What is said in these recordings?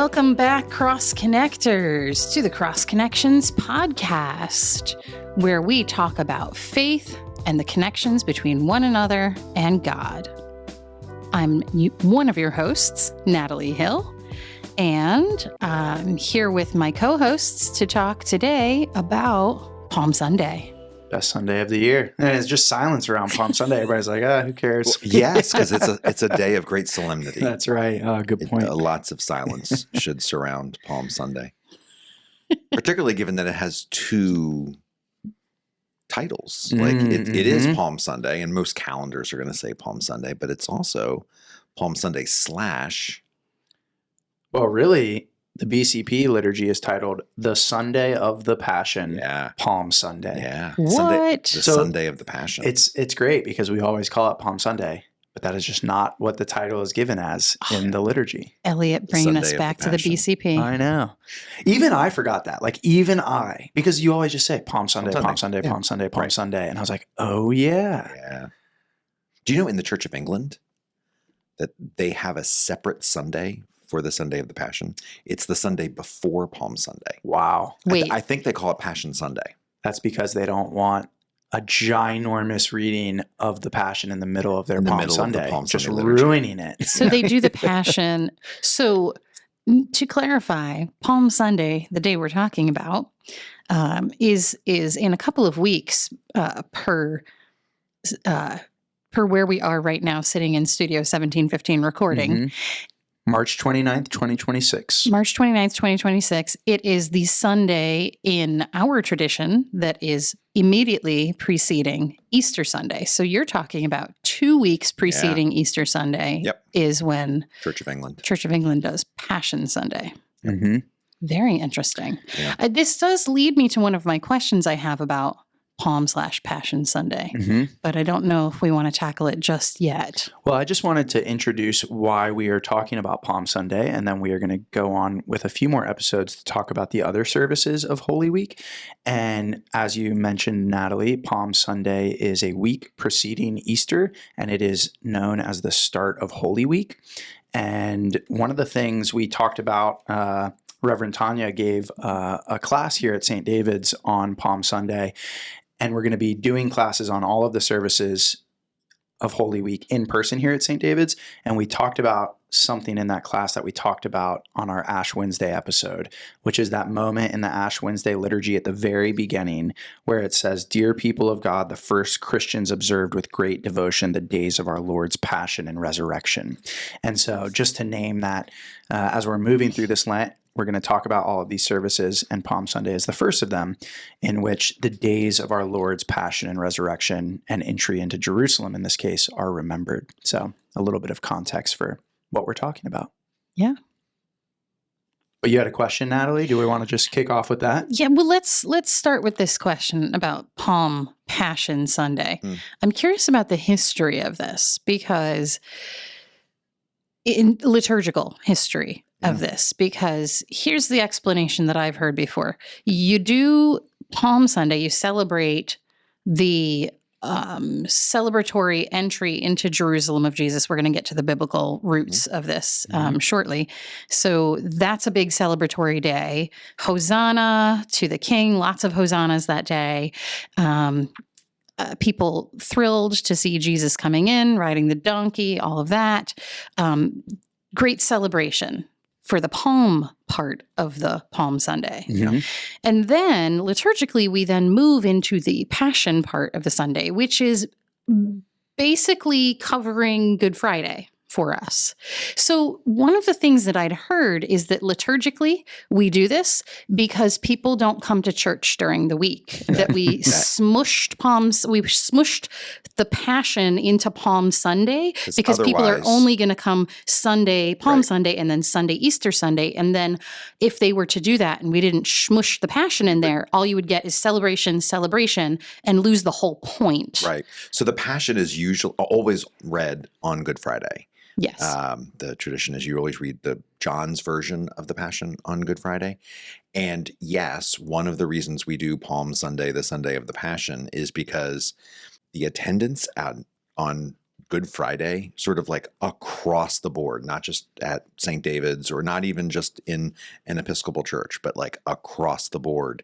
Welcome back, Cross Connectors, to the Cross Connections podcast, where we talk about faith and the connections between one another and God. I'm one of your hosts, Natalee Hill, and I'm here with my co-hosts to talk today about Palm Sunday. Best Sunday of the year. And it's just silence around Palm Sunday. Everybody's like, who cares? Well, yes, because it's a day of great solemnity. That's right. Good point. Lots of silence should surround Palm Sunday, particularly given that it has two titles. Like it is Palm Sunday, and most calendars are going to say Palm Sunday, but it's also Palm Sunday / Well, really, the BCP liturgy is titled The Sunday of the Passion, Palm Sunday. Yeah. What? Sunday of the Passion. It's great because we always call it Palm Sunday, but that is just not what the title is given as in the liturgy. Elliot bringing us back to the BCP. I know. Even I forgot that. Because you always just say Palm Sunday, Palm Sunday, Palm Sunday, Palm Sunday. And I was like, oh, yeah. Yeah. Do you know in the Church of England that they have a separate Sunday for the Sunday of the Passion? It's the Sunday before Palm Sunday. Wow. Wait. I think they call it Passion Sunday. That's because they don't want a ginormous reading of the Passion in the middle of their Palm Sunday, just ruining it. So they do the Passion. So to clarify, Palm Sunday, the day we're talking about, is in a couple of weeks per where we are right now, sitting in Studio 1715 recording. Mm-hmm. March 29th, 2026. March 29th, 2026. It is the Sunday in our tradition that is immediately preceding Easter Sunday. So you're talking about 2 weeks preceding Easter Sunday is when Church of England does Passion Sunday. Mm-hmm. Very interesting. Yeah. This does lead me to one of my questions I have about Palm/Passion Sunday, but I don't know if we want to tackle it just yet. Well, I just wanted to introduce why we are talking about Palm Sunday, and then we are going to go on with a few more episodes to talk about the other services of Holy Week. And as you mentioned, Natalee, Palm Sunday is a week preceding Easter, and it is known as the start of Holy Week. And one of the things we talked about, Reverend Tanya gave a class here at St. David's on Palm Sunday, and we're going to be doing classes on all of the services of Holy Week in person here at St. David's. And we talked about something in that class that we talked about on our Ash Wednesday episode, which is that moment in the Ash Wednesday liturgy at the very beginning where it says, "Dear people of God, the first Christians observed with great devotion the days of our Lord's passion and resurrection." And so just to name that, as we're moving through this Lent, we're going to talk about all of these services, and Palm Sunday is the first of them, in which the days of our Lord's passion and resurrection and entry into Jerusalem, in this case, are remembered. So a little bit of context for what we're talking about. Yeah. But you had a question, Natalee? Do we want to just kick off with that? Yeah, well, let's start with this question about Palm/Passion Sunday. I'm curious about the history of this, because in liturgical history of this, because here's the explanation that I've heard before. You do Palm Sunday, you celebrate the celebratory entry into Jerusalem of Jesus. We're going to get to the biblical roots of this shortly. So that's a big celebratory day. Hosanna to the King, lots of hosannas that day. People thrilled to see Jesus coming in, riding the donkey, all of that. Great celebration for the Palm part of the Palm Sunday. Mm-hmm. And then liturgically, we then move into the Passion part of the Sunday, which is basically covering Good Friday for us. So one of the things that I'd heard is that liturgically we do this because people don't come to church during the week, that we smushed the Passion into Palm Sunday because people are only going to come Sunday, Palm Sunday, and then Sunday, Easter Sunday. And then if they were to do that and we didn't smush the Passion in there, all you would get is celebration, and lose the whole point. Right. So the Passion is always read on Good Friday. Yes. The tradition is you always read the John's version of the Passion on Good Friday. And yes, one of the reasons we do Palm Sunday, the Sunday of the Passion, is because the attendance on Good Friday, sort of like across the board, not just at St. David's or not even just in an Episcopal church, but like across the board,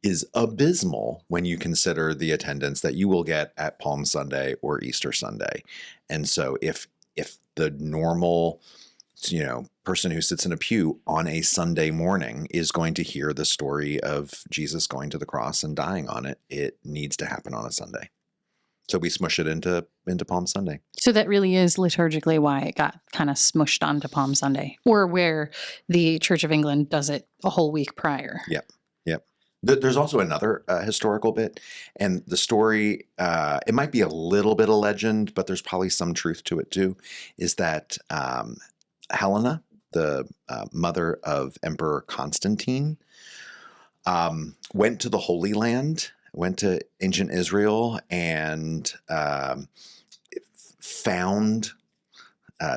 is abysmal when you consider the attendance that you will get at Palm Sunday or Easter Sunday. And so if the normal, person who sits in a pew on a Sunday morning is going to hear the story of Jesus going to the cross and dying on it, it needs to happen on a Sunday. So we smush it into Palm Sunday. So that really is liturgically why it got kind of smushed onto Palm Sunday, or where the Church of England does it a whole week prior. Yep. There's also another historical bit, and the story, it might be a little bit of legend, but there's probably some truth to it too, is that Helena, the mother of Emperor Constantine, went to the Holy Land, went to ancient Israel, and found.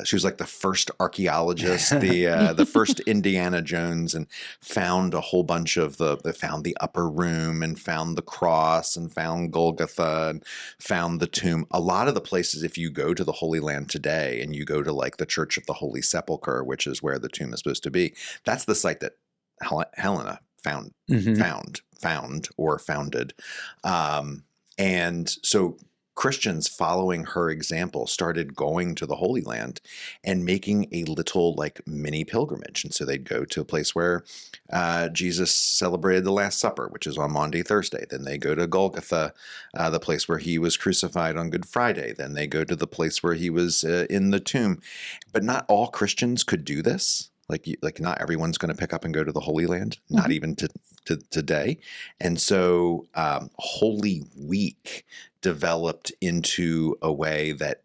She was like the first archaeologist, the first Indiana Jones, and found a whole bunch of found the upper room and found the cross and found Golgotha and found the tomb. A lot of the places, if you go to the Holy Land today and you go to like the Church of the Holy Sepulchre, which is where the tomb is supposed to be, that's the site that Helena founded. And so Christians following her example started going to the Holy Land and making a little like mini pilgrimage. And so they'd go to a place where Jesus celebrated the Last Supper, which is on Maundy Thursday. Then they go to Golgotha, the place where he was crucified on Good Friday. Then they go to the place where he was in the tomb. But not all Christians could do this. Like not everyone's going to pick up and go to the Holy Land, not even to today. And so Holy Week developed into a way that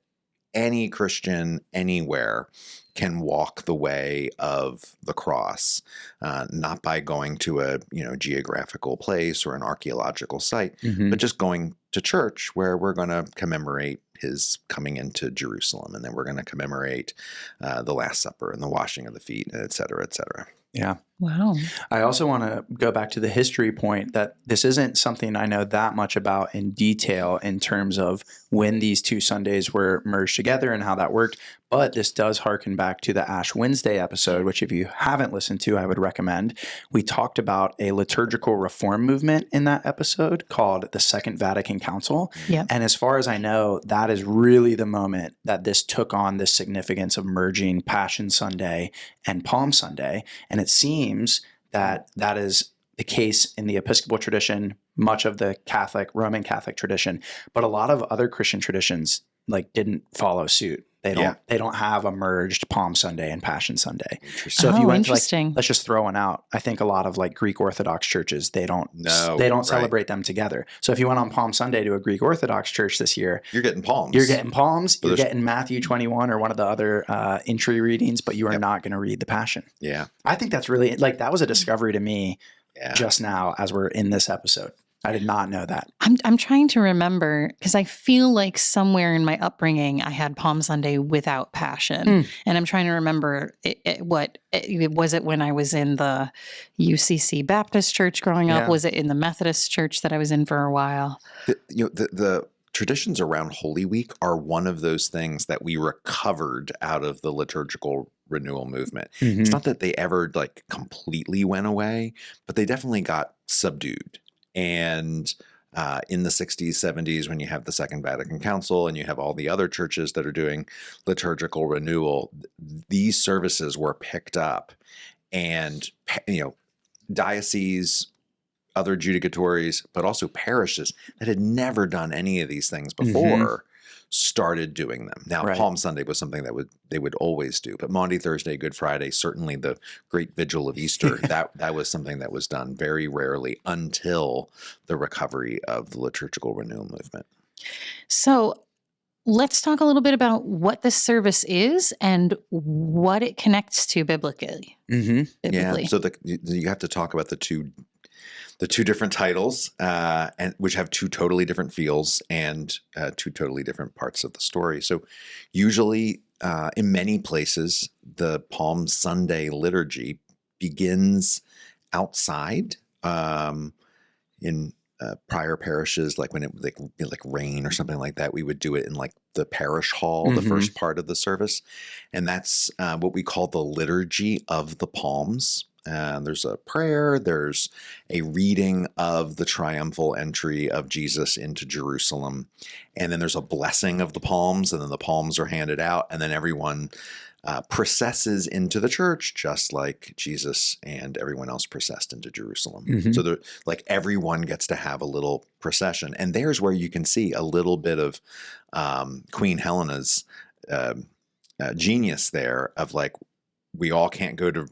any Christian anywhere can walk the way of the cross, not by going to a geographical place or an archaeological site, but just going to church where we're going to commemorate his coming into Jerusalem, and then we're going to commemorate the Last Supper and the washing of the feet, et cetera, et cetera. Yeah. Wow. I also want to go back to the history point that this isn't something I know that much about in detail in terms of when these two Sundays were merged together and how that worked. But this does harken back to the Ash Wednesday episode, which if you haven't listened to, I would recommend. We talked about a liturgical reform movement in that episode called the Second Vatican Council. Yep. And as far as I know, that is really the moment that this took on this significance of merging Passion Sunday and Palm Sunday. And it seems that that is the case in the Episcopal tradition, much of the Roman Catholic tradition, but a lot of other Christian traditions didn't follow suit. They don't have a merged Palm Sunday and Passion Sunday. So if you went to let's just throw one out. I think a lot of Greek Orthodox churches, they don't celebrate them together. So if you went on Palm Sunday to a Greek Orthodox church this year, you're getting palms. You're getting Matthew 21 or one of the other entry readings, but you are not going to read the Passion. Yeah. I think that's really that was a discovery to me just now as we're in this episode. I did not know that. I'm trying to remember because I feel like somewhere in my upbringing I had Palm Sunday without Passion, and I'm trying to remember was it when I was in the UCC Baptist Church growing up? Was it in the Methodist Church that I was in for a while? The traditions around Holy Week are one of those things that we recovered out of the liturgical renewal movement. It's not that they ever completely went away, but they definitely got subdued. And in the 60s, 70s, when you have the Second Vatican Council and you have all the other churches that are doing liturgical renewal, these services were picked up, and dioceses, other judicatories, but also parishes that had never done any of these things before started doing them. Now, Palm Sunday was something that they would always do, but Maundy Thursday, Good Friday, certainly the Great Vigil of Easter, that was something that was done very rarely until the recovery of the liturgical renewal movement. So let's talk a little bit about what this service is and what it connects to biblically. Yeah, so you have to talk about the two different titles, and which have two totally different feels and two totally different parts of the story. So usually, in many places, the Palm Sunday liturgy begins outside. In prior parishes, like when it like rain or something like that, we would do it in like the parish hall, the first part of the service, and that's what we call the liturgy of the palms. There's a prayer, there's a reading of the triumphal entry of Jesus into Jerusalem, and then there's a blessing of the palms, and then the palms are handed out, and then everyone processes into the church just like Jesus and everyone else processed into Jerusalem. So like everyone gets to have a little procession, and there's where you can see a little bit of Queen Helena's genius there of like, we all can't go to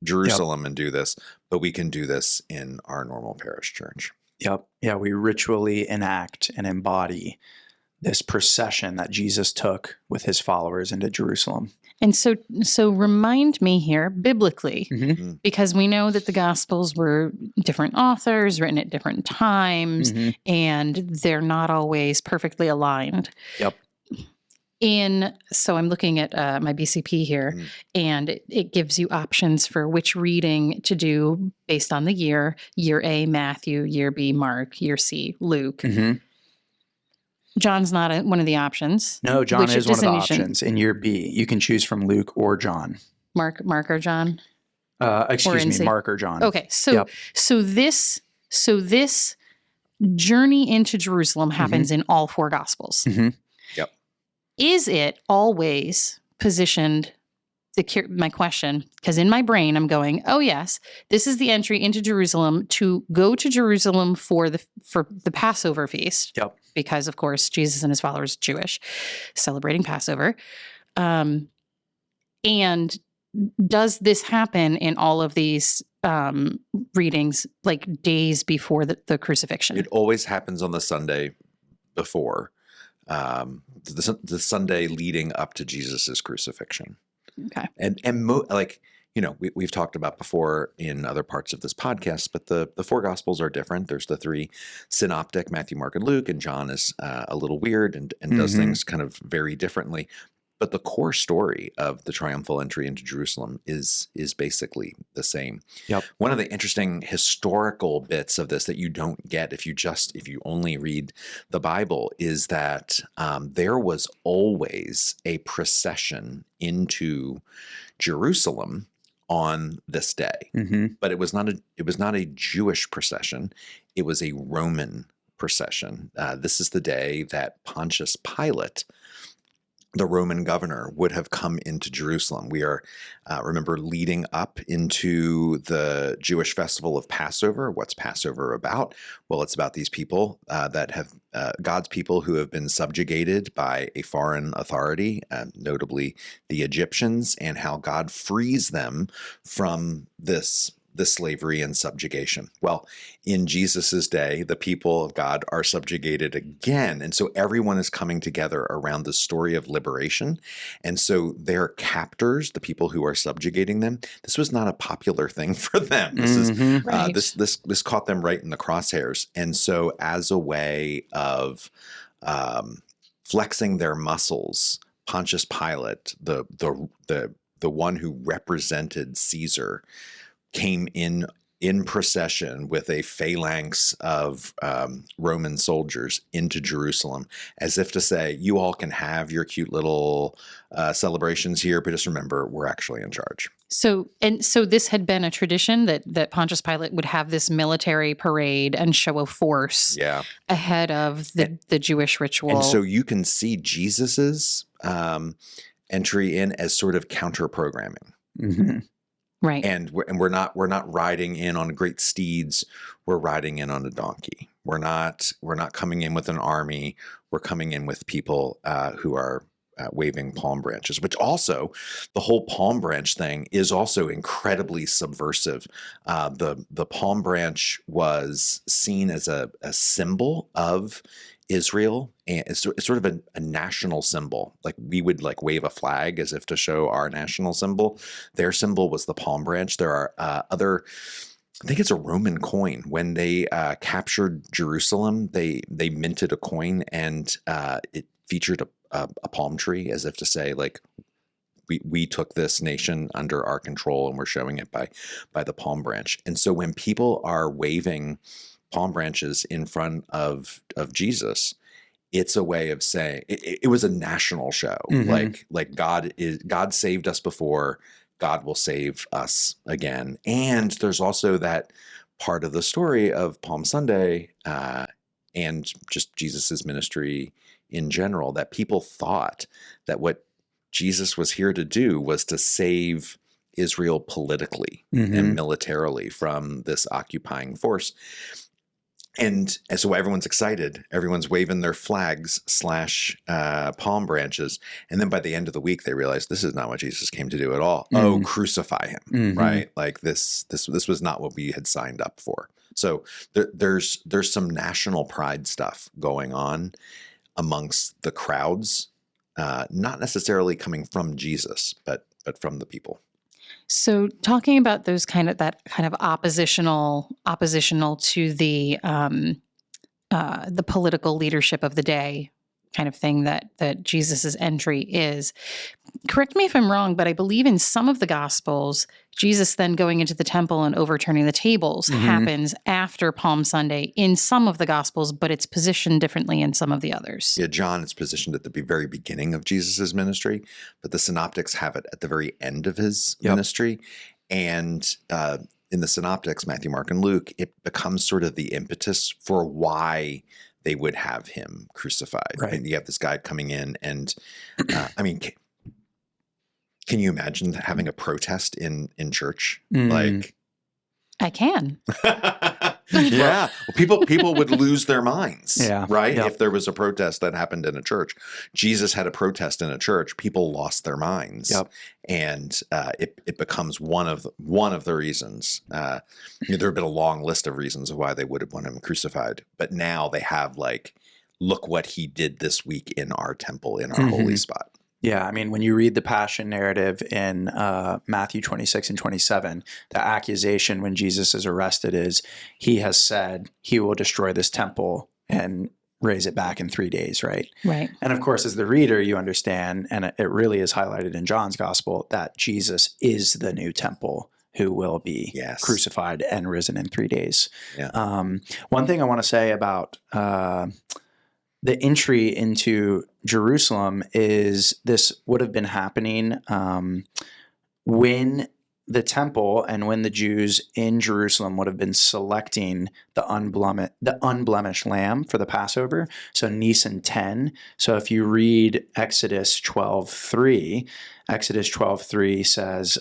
Jerusalem and do this, but we can do this in our normal parish church. Yep. Yeah, we ritually enact and embody this procession that Jesus took with his followers into Jerusalem. And so remind me here biblically, because we know that the Gospels were different authors, written at different times, and they're not always perfectly aligned. Yep. So I'm looking at my BCP here, and it gives you options for which reading to do based on the year. Year A, Matthew. Year B, Mark. Year C, Luke. John's not one of the options. No, John is one of the options. In year B, you can choose from Luke or John. Mark or John? Excuse me, Mark or John. Okay, so this journey into Jerusalem happens in all four Gospels. Yep. Is it always positioned? My question, because in my brain I'm going, oh yes, this is the entry into Jerusalem to go to Jerusalem for the Passover feast. Yep. Because of course Jesus and his followers are Jewish, celebrating Passover. And does this happen in all of these readings, like days before the crucifixion? It always happens on the Sunday before, the Sunday leading up to Jesus's crucifixion. Okay. We've talked about before in other parts of this podcast, but the four Gospels are different. There's the three synoptic, Matthew, Mark, and Luke, and John is a little weird and does things kind of very differently. But the core story of the triumphal entry into Jerusalem is basically the same. Yep. One of the interesting historical bits of this that you don't get if you only read the Bible is that there was always a procession into Jerusalem on this day, but it was not a Jewish procession; it was a Roman procession. This is the day that Pontius Pilate, the Roman governor, would have come into Jerusalem. We are, remember, leading up into the Jewish festival of Passover. What's Passover about? Well, it's about these people that have, God's people who have been subjugated by a foreign authority, notably the Egyptians, and how God frees them from this slavery and subjugation. Well, in Jesus's day, the people of God are subjugated again. And so everyone is coming together around the story of liberation. And so their captors, the people who are subjugating them, this was not a popular thing for them. This is Right. this caught them right in the crosshairs. And so as a way of flexing their muscles, Pontius Pilate, the one who represented Caesar, came in procession with a phalanx of Roman soldiers into Jerusalem, as if to say, you all can have your cute little celebrations here, but just remember, we're actually in charge. So this had been a tradition that Pontius Pilate would have this military parade and show of force ahead of the Jewish ritual. And so you can see Jesus's entry in as sort of counter programming. Right. And we're not riding in on great steeds. We're riding in on a donkey. We're not coming in with an army. We're coming in with people who are waving palm branches, which also the whole palm branch thing is also incredibly subversive. The palm branch was seen as a symbol of Israel, and it's sort of a national symbol. Like we would like wave a flag as if to show our national symbol. Their symbol was the palm branch. There are I think it's a Roman coin. When they captured Jerusalem, they minted a coin, and it featured a palm tree, as if to say, like, we took this nation under our control, and we're showing it by the palm branch. And so when people are waving palm branches in front of Jesus, it's a way of saying it was a national show. Like God saved us before, God will save us again. And there's also that part of the story of Palm Sunday and just Jesus's ministry in general, that people thought that what Jesus was here to do was to save Israel politically and militarily from this occupying force. And so everyone's excited. Everyone's waving their flags / palm branches. And then by the end of the week, they realize this is not what Jesus came to do at all. Oh, crucify him, right? Like this was not what we had signed up for. So there's some national pride stuff going on amongst the crowds, not necessarily coming from Jesus, but from the people. So talking about those that kind of oppositional to the political leadership of the day kind of thing that Jesus's entry is. Correct me if I'm wrong, but I believe in some of the Gospels, Jesus then going into the temple and overturning the tables happens after Palm Sunday in some of the Gospels, but it's positioned differently in some of the others. Yeah, John is positioned at the very beginning of Jesus's ministry, but the Synoptics have it at the very end of his ministry. And in the Synoptics, Matthew, Mark, and Luke, it becomes sort of the impetus for why they would have him crucified. Right. And you have this guy coming in and, I mean, can you imagine having a protest in church? Like, I can. yeah, well, people would lose their minds, right? Yep. If there was a protest that happened in a church. Jesus had a protest in a church. People lost their minds, and it becomes one of the reasons. There have been a long list of reasons of why they would have wanted him crucified, but now they have like, look what he did this week in our temple, in our holy spot. Yeah, I mean, when you read the Passion narrative in Matthew 26 and 27, the accusation when Jesus is arrested is he has said he will destroy this temple and raise it back in 3 days, right? Right. And of course, as the reader, you understand, and it really is highlighted in John's gospel, that Jesus is the new temple who will be crucified and risen in 3 days. Yeah. One thing I want to say about the entry into Jerusalem is this would have been happening when the temple and when the Jews in Jerusalem would have been selecting the unblemished lamb for the Passover. So Nisan 10. So if you read Exodus 12:3 says,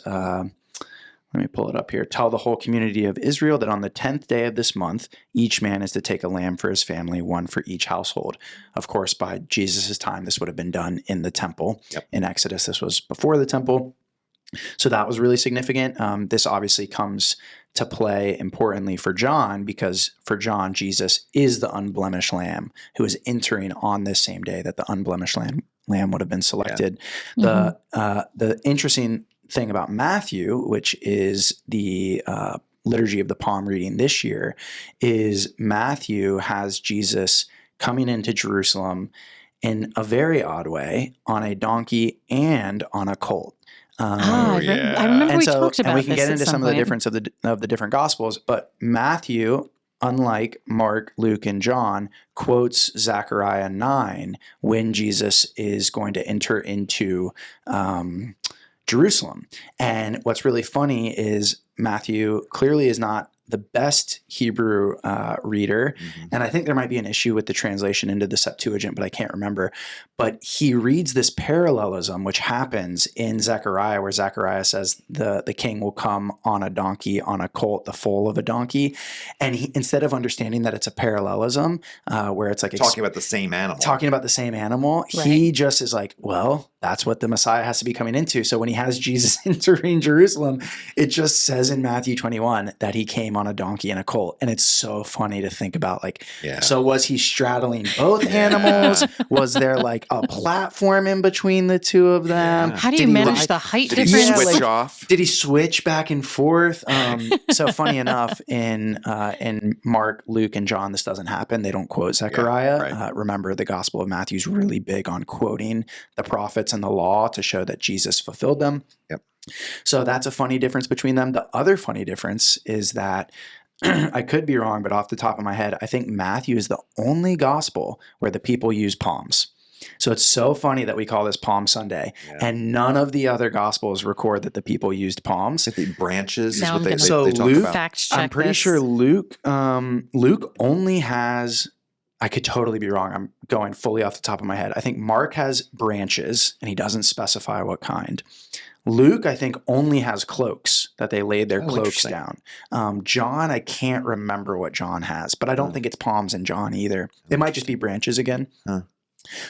let me pull it up here. Tell the whole community of Israel that on the 10th day of this month, each man is to take a lamb for his family, one for each household. Of course, by Jesus' time, this would have been done in the temple. Yep. In Exodus, this was before the temple. So that was really significant. This obviously comes to play importantly for John, because for John, Jesus is the unblemished lamb who is entering on this same day that the unblemished lamb would have been selected. Yeah. The interesting thing about Matthew, which is the liturgy of the palm reading this year, is Matthew has Jesus coming into Jerusalem in a very odd way on a donkey and on a colt. I remember we talked about this. And we can get into some of the difference of the different gospels, but Matthew, unlike Mark, Luke, and John, quotes Zechariah 9 when Jesus is going to enter into Jerusalem. And what's really funny is Matthew clearly is not the best Hebrew reader. And I think there might be an issue with the translation into the Septuagint, but I can't remember. But he reads this parallelism, which happens in Zechariah, where Zechariah says the king will come on a donkey, on a colt, the foal of a donkey. And he, instead of understanding that it's a parallelism, where it's like talking about the same animal, he just is like, well, that's what the Messiah has to be coming into. So when he has Jesus entering Jerusalem, it just says in Matthew 21 that he came on a donkey and a colt. And it's so funny to think about, like, so was he straddling both animals? Was there like a platform in between the two of them? How do you manage the height difference? Did he switch off? Did he switch back and forth? So funny enough, in Mark, Luke, and John, this doesn't happen. They don't quote Zechariah. Right. Remember, the Gospel of Matthew is really big on quoting the prophets and the law to show that Jesus fulfilled them. Yep. So that's a funny difference between them. The other funny difference is that I could be wrong, but off the top of my head, I think Matthew is the only gospel where the people use palms. So it's so funny that we call this Palm Sunday, and none of the other gospels record that the people used palms. I think branches Now is what they So talk Luke, about. Fact check I'm pretty this. sure Luke only has, I could totally be wrong. I'm going fully off the top of my head. I think Mark has branches, and he doesn't specify what kind. Luke, I think, only has cloaks, that they laid their cloaks down. John, I can't remember what John has, but I don't think it's palms in John either. It might just be branches again.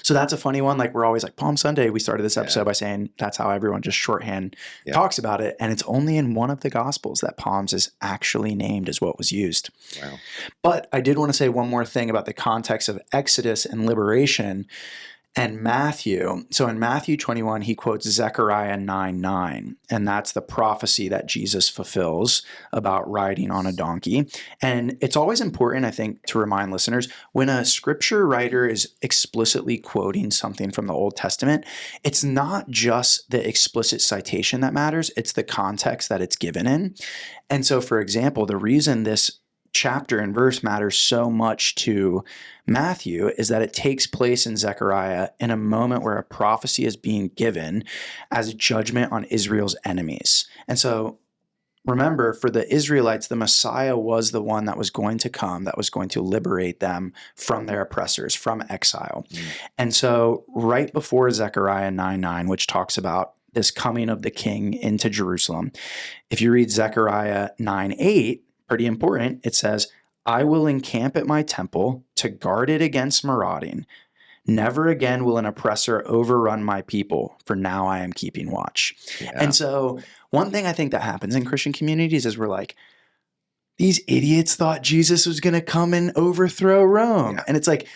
So that's a funny one. Like, we're always like, Palm Sunday. We started this episode by saying that's how everyone just shorthand talks about it. And it's only in one of the Gospels that palms is actually named as what was used. Wow. But I did want to say one more thing about the context of Exodus and liberation and Matthew. So in Matthew 21, he quotes Zechariah 9:9, and that's the prophecy that Jesus fulfills about riding on a donkey. And it's always important, I think, to remind listeners, when a scripture writer is explicitly quoting something from the Old Testament, it's not just the explicit citation that matters, it's the context that it's given in. And so, for example, the reason this chapter and verse matters so much to Matthew is that it takes place in Zechariah in a moment where a prophecy is being given as judgment on Israel's enemies. And so remember, for the Israelites, the Messiah was the one that was going to come, that was going to liberate them from their oppressors, from exile. And so right before Zechariah 9:9, which talks about this coming of the king into Jerusalem, if you read Zechariah 9:8, pretty important, it says, I will encamp at my temple to guard it against marauding. Never again will an oppressor overrun my people, for now I am keeping watch. Yeah. And so one thing I think that happens in Christian communities is we're like, these idiots thought Jesus was going to come and overthrow Rome. Yeah. And it's like,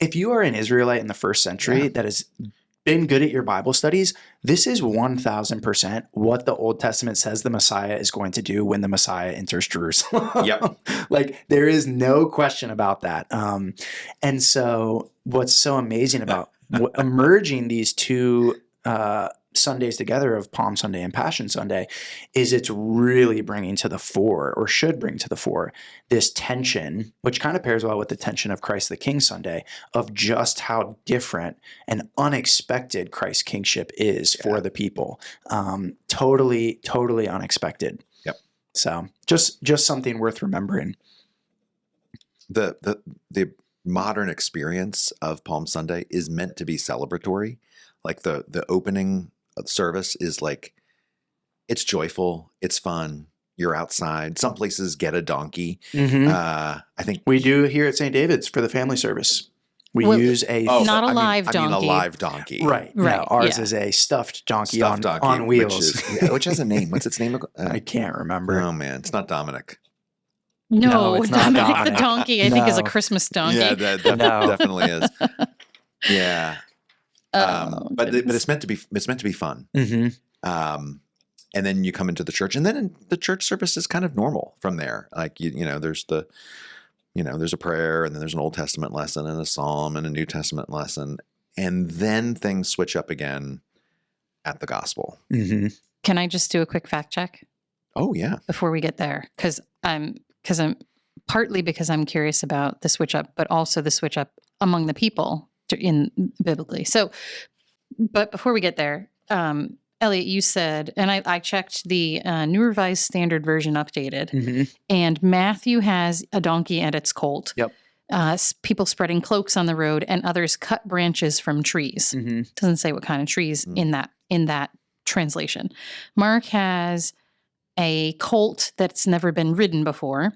if you are an Israelite in the first century that has been good at your Bible studies, this is 1000% what the Old Testament says the Messiah is going to do when the Messiah enters Jerusalem. Yep. Like, there is no question about that. And so what's so amazing about emerging these two Sundays together of Palm Sunday and Passion Sunday is it's really bringing to the fore, or should bring to the fore, this tension, which kind of pairs well with the tension of Christ the King Sunday, of just how different and unexpected Christ's kingship is for the people. Totally unexpected. Yep. So just something worth remembering. The modern experience of Palm Sunday is meant to be celebratory. Like the opening service is like, it's joyful, it's fun, you're outside. Some places get a donkey. I think we do here at St. David's for the family service. We use a not a live donkey. I mean a live donkey. Right. No, ours is a stuffed donkey on wheels. Which has a name. What's its name? I can't remember. Oh man, it's not Dominic. No, it's not Dominic the Dominic. donkey, I think, is a No. Christmas donkey. Yeah, that definitely is. Yeah. But it's meant to be fun. And then you come into the church, and then the church service is kind of normal from there. Like there's there's a prayer, and then there's an Old Testament lesson, and a psalm, and a New Testament lesson, and then things switch up again at the gospel. Can I just do a quick fact check? Oh yeah, before we get there, because I'm partly because I'm curious about the switch up, but also the switch up among the people in biblically. So, but before we get there, Elliot, you said, and I checked the New Revised Standard Version updated, and Matthew has a donkey and its colt. Yep. People spreading cloaks on the road, and others cut branches from trees. Doesn't say what kind of trees in that translation. Mark has a colt that's never been ridden before.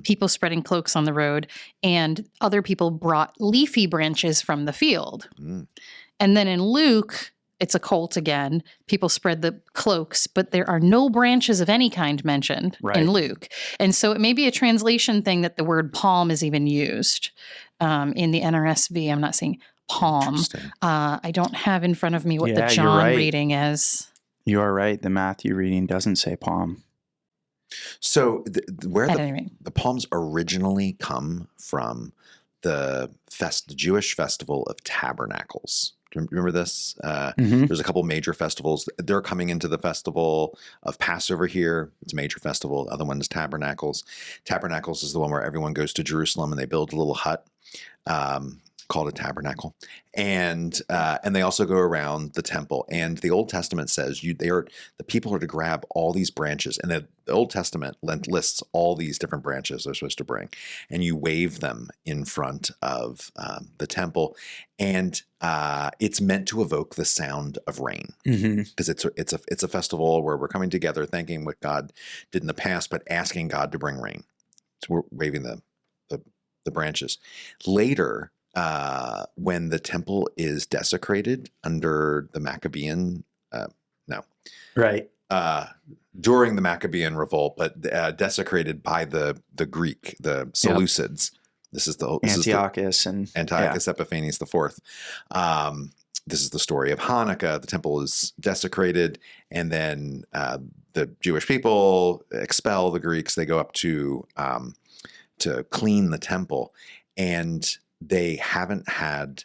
People spreading cloaks on the road, and other people brought leafy branches from the field. And then in Luke, it's a colt again. People spread the cloaks, but there are no branches of any kind mentioned in Luke. And so it may be a translation thing that the word palm is even used. In the NRSV, I'm not seeing palm. I don't have in front of me what the John reading is. You are right. The Matthew reading doesn't say palm. So where the palms originally come from, the Jewish festival of Tabernacles. Do you remember this? Mm-hmm. There's a couple major festivals. They're coming into the festival of Passover here. It's a major festival. The other one is Tabernacles. Tabernacles is the one where everyone goes to Jerusalem and they build a little hut called a tabernacle. And they also go around the temple. And the Old Testament says the people are to grab all these branches. And the Old Testament lists all these different branches they're supposed to bring. And you wave them in front of the temple. And it's meant to evoke the sound of rain, because it's a festival where we're coming together, thanking what God did in the past, but asking God to bring rain. So we're waving the branches. Later, when the temple is desecrated under the Maccabean, during the Maccabean revolt, but desecrated by the Greek, the Seleucids. This is Antiochus Epiphanes IV. This is the story of Hanukkah. The temple is desecrated, and then the Jewish people expel the Greeks. They go up to clean the temple, and they haven't had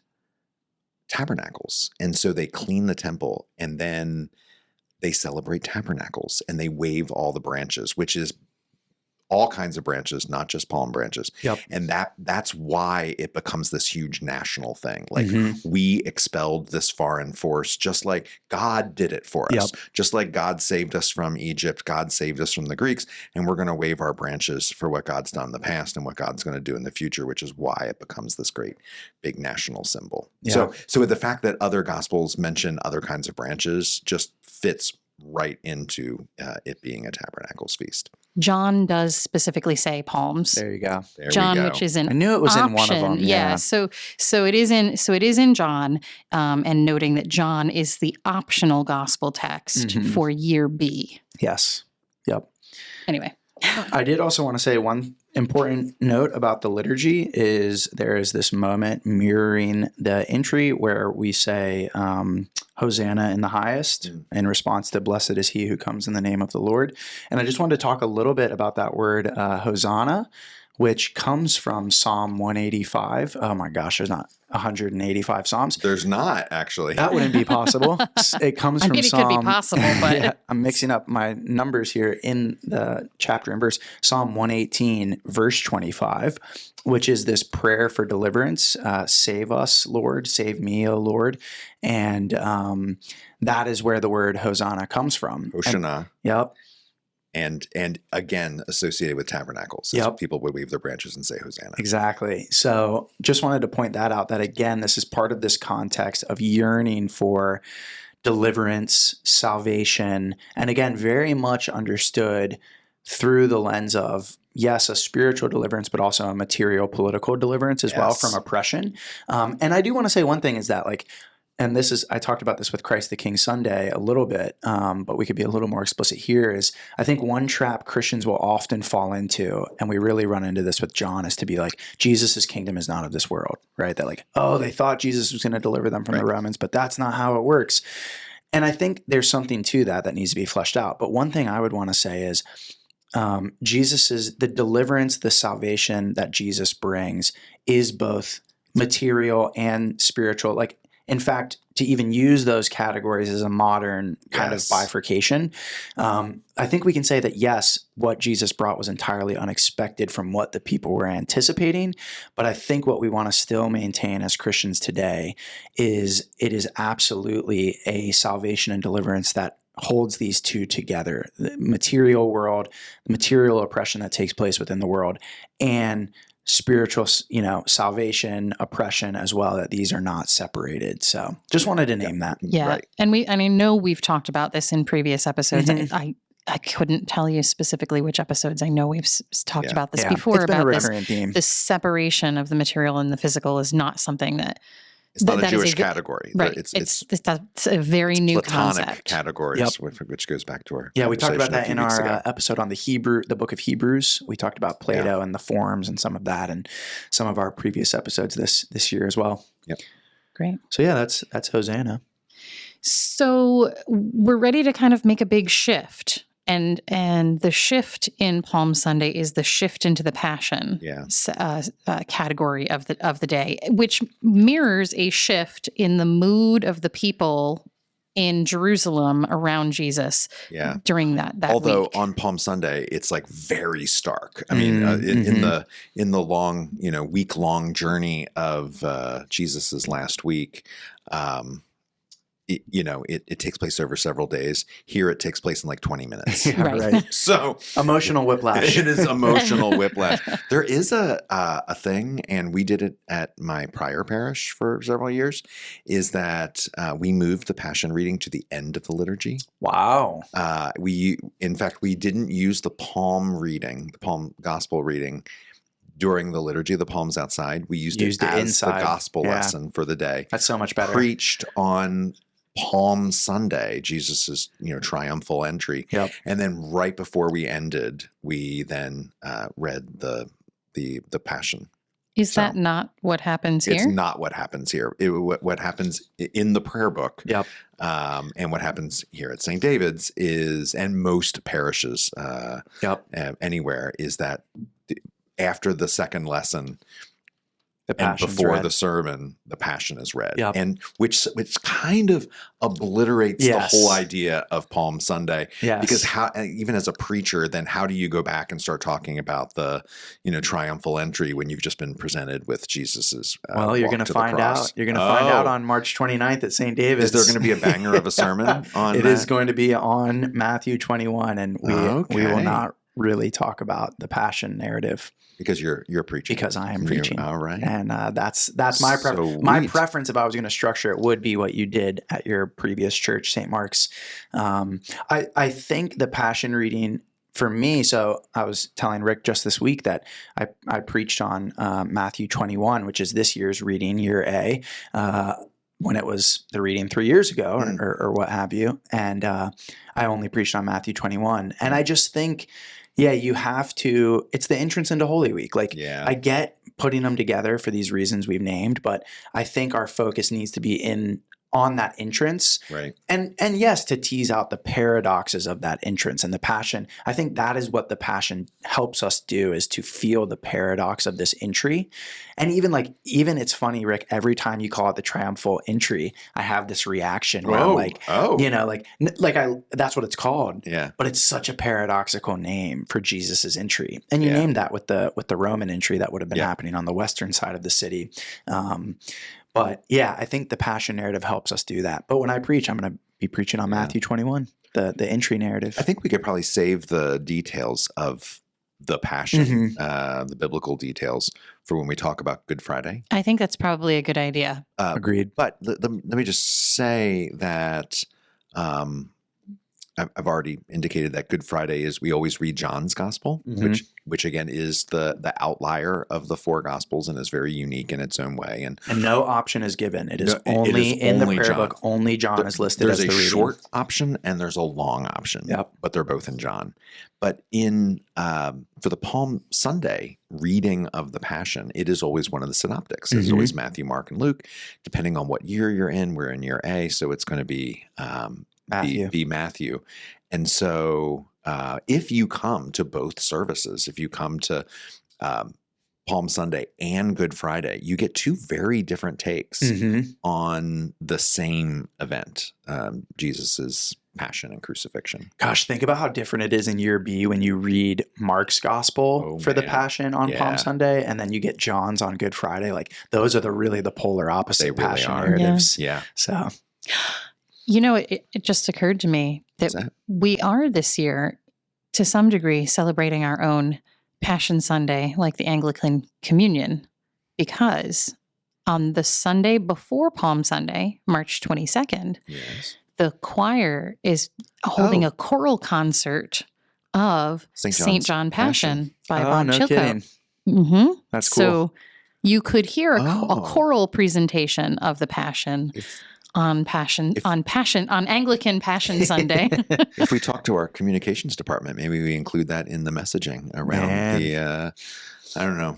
tabernacles. And so they clean the temple, and then they celebrate tabernacles, and they wave all the branches, which is all kinds of branches, not just palm branches. Yep. And that's why it becomes this huge national thing. Like we expelled this foreign force, just like God did it for us. Just like God saved us from Egypt, God saved us from the Greeks, and we're going to wave our branches for what God's done in the past and what God's going to do in the future, which is why it becomes this great big national symbol. Yeah. So with the fact that other gospels mention other kinds of branches just fits right into it being a tabernacles feast. John does specifically say palms. There you go. There John, we go. which is an I knew it was option. in one of them. Yeah. So it is in John, and noting that John is the optional gospel text for year B. Yes. Yep. Anyway. I did also want to say one important note about the liturgy is there is this moment mirroring the entry where we say Hosanna in the highest in response to blessed is he who comes in the name of the Lord. And I just wanted to talk a little bit about that word Hosanna, which comes from Psalm 185. Oh my gosh, there's not 185 Psalms. There's not, actually. That wouldn't be possible. It comes from it Psalm. could be possible, but Yeah, I'm mixing up my numbers here in the chapter and verse. Psalm 118, verse 25, which is this prayer for deliverance. Save us, Lord. Save me, O Lord. And that is where the word Hosanna comes from. Hosanna. Yep. And again, associated with tabernacles. Yep. People would wave their branches and say Hosanna. Exactly. So just wanted to point that out, that again, this is part of this context of yearning for deliverance, salvation, and again, very much understood through the lens of, yes, a spiritual deliverance, but also a material political deliverance as well from oppression. And I do want to say one thing is that and I talked about this with Christ the King Sunday a little bit, but we could be a little more explicit here, is I think one trap Christians will often fall into, and we really run into this with John, is to be like, Jesus' kingdom is not of this world, right? That they thought Jesus was going to deliver them from the Romans, but that's not how it works. And I think there's something to that needs to be fleshed out. But one thing I would want to say is the deliverance, the salvation that Jesus brings is both material and spiritual. In fact, to even use those categories as a modern kind of bifurcation, I think we can say that, yes, what Jesus brought was entirely unexpected from what the people were anticipating. But I think what we want to still maintain as Christians today is it is absolutely a salvation and deliverance that holds these two together: the material world, the material oppression that takes place within the world, and spiritual, salvation, oppression as well, that these are not separated. So just wanted to name that. Yeah. Right. And I know we've talked about this in previous episodes. I couldn't tell you specifically which episodes. I know we've talked about this before, it's been about a recurring theme. The separation of the material and the physical is not something that it's not a that Jewish category. Right. That's a very new Platonic concept. categories, which goes back to our we talked about that conversation in a few our weeks ago. episode on the book of Hebrews. We talked about Plato and the forms and some of that, and some of our previous episodes this year as well. Yep. Great. So that's Hosanna. So we're ready to kind of make a big shift And the shift in Palm Sunday is the shift into the Passion category of the day, which mirrors a shift in the mood of the people in Jerusalem around Jesus during that Although week. on Palm Sunday, it's like very stark. I mean, in the long, week-long journey of Jesus's last week, it takes place over several days. Here it takes place in like 20 minutes. Right. So emotional whiplash. It is emotional whiplash. There is a thing, and we did it at my prior parish for several years, is that we moved the Passion reading to the end of the liturgy. Wow. In fact, we didn't use the Palm reading, the Palm Gospel reading during the liturgy of the Palms outside. We used it as inside. the gospel lesson for the day. That's so much better. Preached on Palm Sunday, Jesus's triumphal entry, and then right before we ended, we then read the Passion. Is that not what happens here? It's not what happens here. What happens in the prayer book, and what happens here at St. David's is, and most parishes, anywhere, is that after the second lesson. And before the sermon, the Passion is read, and which kind of obliterates the whole idea of Palm Sunday. Because even as a preacher, then how do you go back and start talking about the triumphal entry when you've just been presented with Jesus's? Well, you're going to find out. You're going to find out on March 29th at St. David's. Is there going to be a banger of a sermon on? It is going to be on Matthew 21, and we will not really talk about the Passion narrative. Because you're preaching. Because I am preaching. All right. And that's my preference. My preference, if I was going to structure it, would be what you did at your previous church, St. Mark's. I think the Passion reading for me, so I was telling Rick just this week that I preached on Matthew 21, which is this year's reading, year A, when it was the reading 3 years ago or what have you. And I only preached on Matthew 21. And I just think, you have to, it's the entrance into Holy Week. I get putting them together for these reasons we've named, but I think our focus needs to be on that entrance. Right. And yes, to tease out the paradoxes of that entrance and the Passion. I think that is what the Passion helps us do, is to feel the paradox of this entry. And even it's funny, Rick, every time you call it the triumphal entry, I have this reaction where I'm like, that's what it's called. Yeah. But it's such a paradoxical name for Jesus's entry. And you named that with the Roman entry that would have been happening on the western side of the city. But I think the Passion narrative helps us do that. But when I preach, I'm going to be preaching on Matthew 21, the entry narrative. I think we could probably save the details of the Passion, the biblical details, for when we talk about Good Friday. I think that's probably a good idea. Agreed. But let me just say that I've already indicated that Good Friday is, we always read John's Gospel, which again is the outlier of the four Gospels and is very unique in its own way. And no option is given. It is only in the prayer book. Only John is listed as the reading. There's a short option and there's a long option. But they're both in John. But for the Palm Sunday reading of the Passion, it is always one of the synoptics. It's always Matthew, Mark, and Luke. Depending on what year you're in, we're in year A, so it's going to be Matthew. And so if you come to both services, if you come to Palm Sunday and Good Friday, you get two very different takes on the same event, Jesus's Passion and crucifixion. Gosh, think about how different it is in year B when you read Mark's Gospel for the Passion on Palm Sunday, and then you get John's on Good Friday. Those are the polar opposite Passion narratives. So... it just occurred to me that we are this year, to some degree, celebrating our own Passion Sunday, like the Anglican Communion, because on the Sunday before Palm Sunday, March 22nd, the choir is holding a choral concert of St. John Passion by Bob Chilcote. That's cool. So you could hear a choral presentation of the Passion. On Anglican Passion Sunday. If we talk to our communications department, maybe we include that in the messaging around I don't know.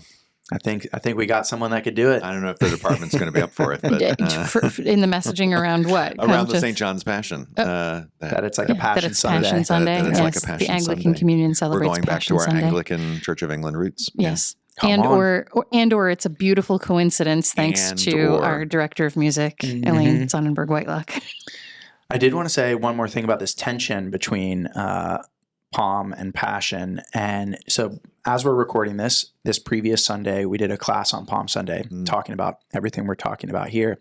I think we got someone that could do it. I don't know if the department's going to be up for it, but In the messaging around what? around the St. John's Passion, that it's like a that Passion it's Sunday. Passion Sunday. That it's like a Yes, Passion the Anglican Sunday. Communion We're celebrates going back Passion to our Sunday. Anglican Church of England roots. Yes. Come on. Or it's a beautiful coincidence thanks to our director of music, Elaine Sonnenberg Whitelock. I did want to say one more thing about this tension between Palm and Passion. And so as we're recording this previous Sunday, we did a class on Palm Sunday talking about everything we're talking about here.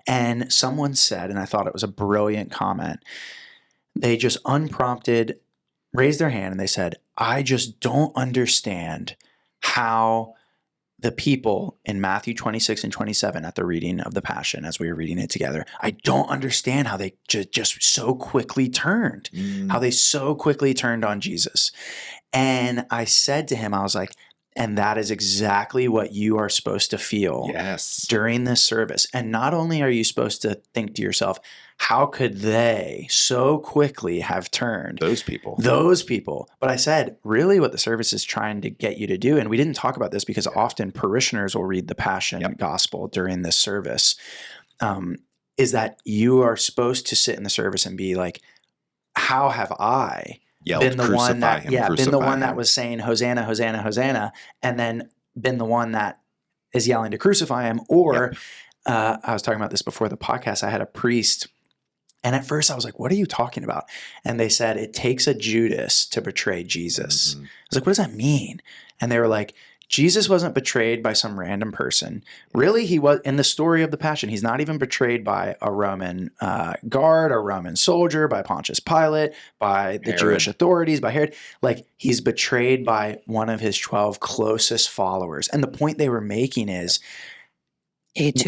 And someone said, and I thought it was a brilliant comment, they just unprompted raised their hand and they said, I just don't understand how the people in Matthew 26 and 27 at the reading of the Passion, as we were reading it together, I don't understand how they just so quickly turned, how they so quickly turned on Jesus. And I said to him, I was like, and that is exactly what you are supposed to feel during this service. And not only are you supposed to think to yourself, how could they so quickly have turned? Those people. But I said, really what the service is trying to get you to do, and we didn't talk about this because often parishioners will read the Passion Gospel during this service, is that you are supposed to sit in the service and be like, how have I been the one that was saying Hosanna, Hosanna, Hosanna, and then been the one that is yelling to crucify him? Or I was talking about this before the podcast. I had a priest, and at first I was like, what are you talking about? And they said, it takes a Judas to betray Jesus. I was like, what does that mean? And they were like, Jesus wasn't betrayed by some random person. Really, he was in the story of the Passion. He's not even betrayed by a Roman guard, a Roman soldier, by Pontius Pilate, by the Jewish authorities, by Herod. Like, he's betrayed by one of his 12 closest followers. And the point they were making is, it's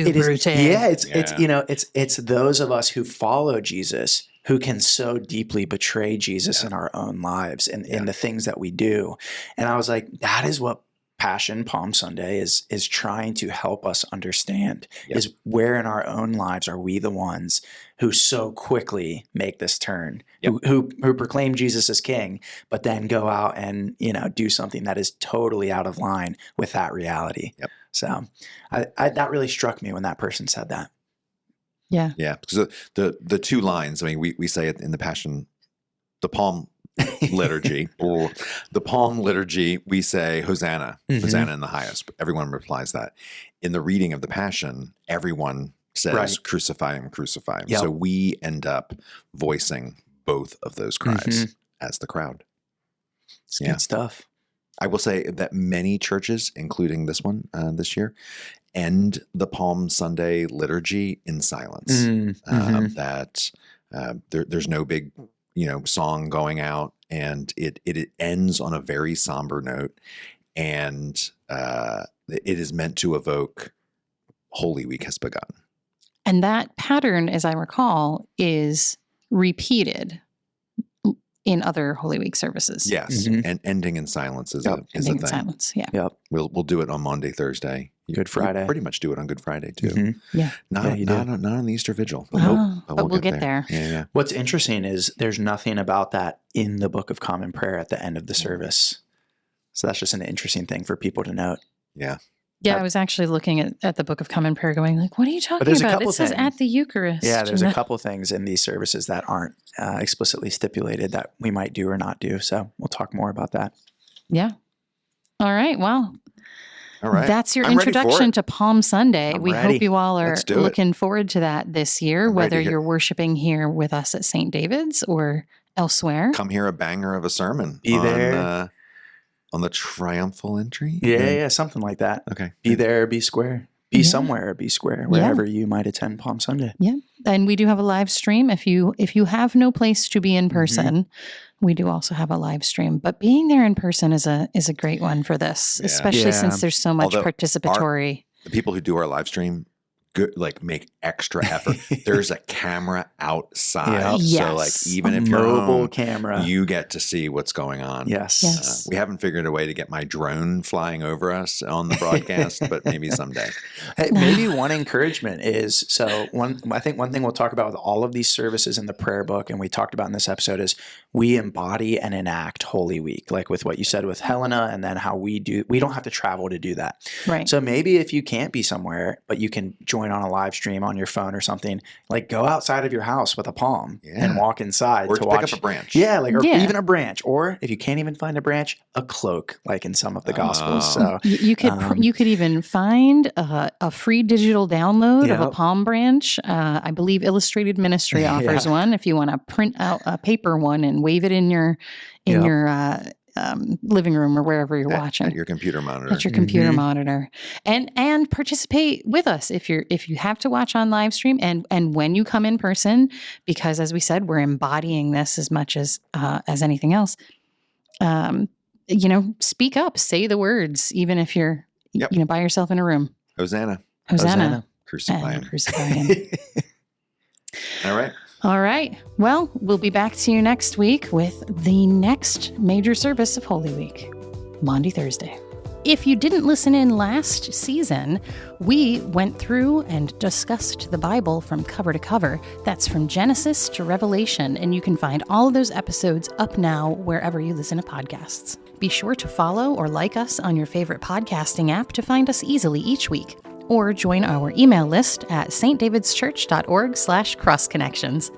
those of us who follow Jesus who can so deeply betray Jesus in our own lives and in the things that we do. And I was like, that is what Passion Palm Sunday is trying to help us understand, is where in our own lives are we the ones who so quickly make this turn, who proclaim Jesus as king, but then go out and, do something that is totally out of line with that reality. So that really struck me when that person said that. Yeah. Because the two lines, I mean, we say it in the Passion, the Palm liturgy, or the Palm liturgy, we say Hosanna, Hosanna in the highest. Everyone replies that. In the reading of the Passion, everyone says crucify him, crucify him. So we end up voicing both of those cries as the crowd. It's good stuff. I will say that many churches, including this one this year, end the Palm Sunday liturgy in silence. That there's no big song going out, and it ends on a very somber note, and it is meant to evoke Holy Week has begun. And that pattern, as I recall, is repeated in other Holy Week services. Yes, and ending in silence is a thing. In silence, We'll do it on Monday, Thursday. Good Friday. We pretty much do it on Good Friday too. Not on the Easter Vigil. But we'll get there. Yeah. What's interesting is there's nothing about that in the Book of Common Prayer at the end of the service. So that's just an interesting thing for people to note. Yeah, I was actually looking at the Book of Common Prayer going like, what are you talking about? It says at the Eucharist. Yeah, there's a couple things in these services that aren't explicitly stipulated that we might do or not do. So we'll talk more about that. Yeah. All right. Well, all right. That's your introduction to Palm Sunday. I'm we ready. Hope you all are looking forward to that this year, whether you're worshiping here with us at St. David's or elsewhere. Come hear a banger of a sermon. Be there. On the triumphal entry? Yeah, something like that. Okay. Be there, be square. Be somewhere, be square, wherever you might attend Palm Sunday. Yeah. And we do have a live stream. If you have no place to be in person, we do also have a live stream. But being there in person is a great one for this, especially since there's so much participatory. The people who do our live stream good, like make extra effort. There's a camera outside. Yep. Yes. So like even if you're Mobile home, camera. you get to see what's going on. Yes. Yes. We haven't figured a way to get my drone flying over us on the broadcast, but maybe someday. Hey, maybe one encouragement is, I think one thing we'll talk about with all of these services in the prayer book, and we talked about in this episode, is we embody and enact Holy Week, like with what you said with Helena, and then how we don't have to travel to do that. Right. So maybe if you can't be somewhere, but you can join on a live stream on your phone or something, like go outside of your house with a palm and walk inside Or to pick watch up a branch. Yeah, like or Yeah. even a branch, or if you can't even find a branch, a cloak, like in some of the Gospels. So You could even find a free digital download of a Yep. palm branch. I believe Illustrated Ministry offers Yeah. one if you want to print out a paper one and wave it in your Yep. living room or wherever you're watching. At your computer monitor. At your computer Mhm. monitor, and participate with us if you have to watch on live stream and when you come in person, because as we said, we're embodying this as much as anything else. Speak up, say the words, even if you're Yep. by yourself in a room. Hosanna. Hosanna. Crucify And him. crucify him. All right. All right. Well, we'll be back to you next week with the next major service of Holy Week, Maundy Thursday. If you didn't listen in last season, we went through and discussed the Bible from cover to cover. That's from Genesis to Revelation, and you can find all of those episodes up now wherever you listen to podcasts. Be sure to follow or like us on your favorite podcasting app to find us easily each week. Or join our email list at stdavidschurch.org/crossconnections.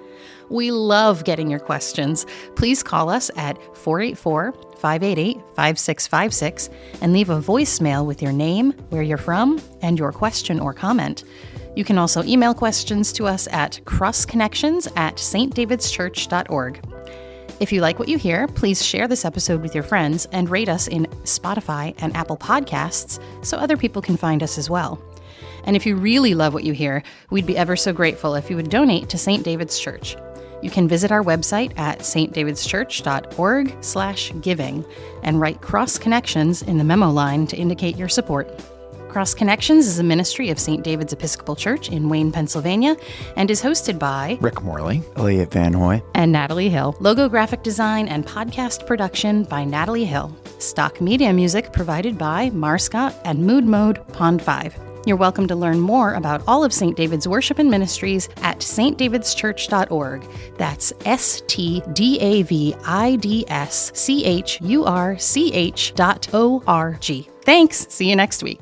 We love getting your questions. Please call us at 484-588-5656 and leave a voicemail with your name, where you're from, and your question or comment. You can also email questions to us at crossconnections@stdavidschurch.org. If you like what you hear, please share this episode with your friends and rate us in Spotify and Apple Podcasts so other people can find us as well. And if you really love what you hear, we'd be ever so grateful if you would donate to St. David's Church. You can visit our website at stdavidschurch.org/giving and write Cross Connections in the memo line to indicate your support. Cross Connections is a ministry of St. David's Episcopal Church in Wayne, Pennsylvania, and is hosted by Rick Morley. Elliot VanHoy. and Natalee Hill. Logo graphic design and podcast production by Natalee Hill. Stock media music provided by Marscott and Mood Mode Pond 5. You're welcome to learn more about all of St. David's worship and ministries at stdavidschurch.org. That's stdavidschurch.org. Thanks. See you next week.